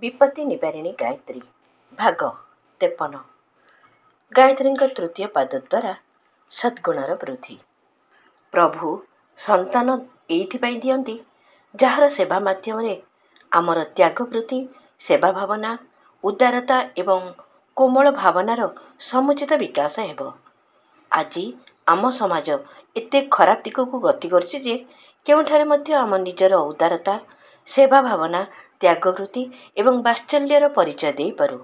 विपत्ति निवारिणी गायत्री भाग 53 गायत्री तृतीय पाद द्वारा सद्गुणर वृद्धि। प्रभु संतान एइथिपाई दियंती जार सेवा माध्यम आमर त्यागवृत्ति सेवा भावना उदारता एवं कोमल भावनार समुचित विकास हेब। आज आम समाज एते खराब दिक को गति करछि जे केउठारे मध्य आम निजर उदारता सेवा भावना त्यागवृत्ति एवं वात्सल्यर परिचय दे पारु।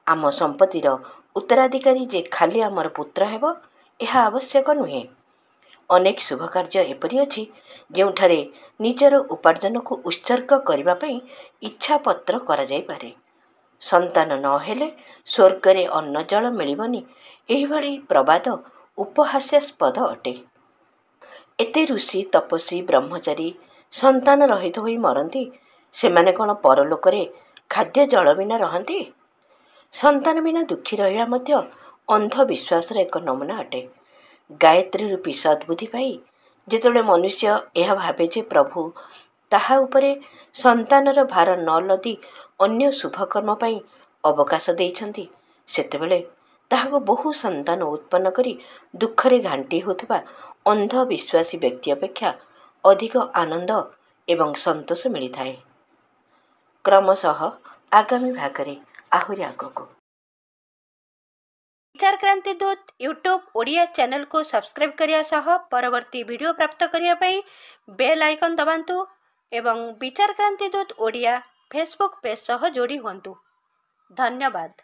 आम संपत्तिर उत्तराधिकारी जे खाली आमर पुत्र हेब यह आवश्यक नुहे। अनेक शुभ कार्य एपरि अछि जेउठारे निजर उपार्जन को उत्सर्ग करिबा पई इच्छा पत्र करा जाई पारे। संतान न हेले स्वर्गरे अन्न जल मिलिबनी एही भली प्रवाद उपहास्यास्पद अटे। एते ऋषि तपस्वी ब्रह्मचारी संतान रहित होई मरंती सेमाने कौन परलोकरे खाद्य जल बिना रहंती? संतान बिना दुखी रहिबा मध्य अंधविश्वासर एक नमूना अटे। गायत्री रूपी सद्बुद्धि पाई जेतेबेले मनुष्य यह भावे जे प्रभु ताहा उपरे संतानर भार न लदी अन्य शुभकर्म पाई अवकाश देइछंती सेतेबेले ताहाको बहु संतान उत्पन्न करी दुखरे घांटी होथबा अंधविश्वासी व्यक्ति अपेक्षा अधिक आनंद एवं संतोष मिलिथाए। क्रमशः आगामी भागरे आहुरी आगको विचार क्रांति दूत यूट्यूब ओडिया चैनल को सब्सक्राइब करिया सह परवर्ती वीडियो प्राप्त करिया पई बेल आइकन दबांतु एवं विचार क्रांति दूत ओडिया फेसबुक पेज सह जोड़ी हुंतु। धन्यवाद।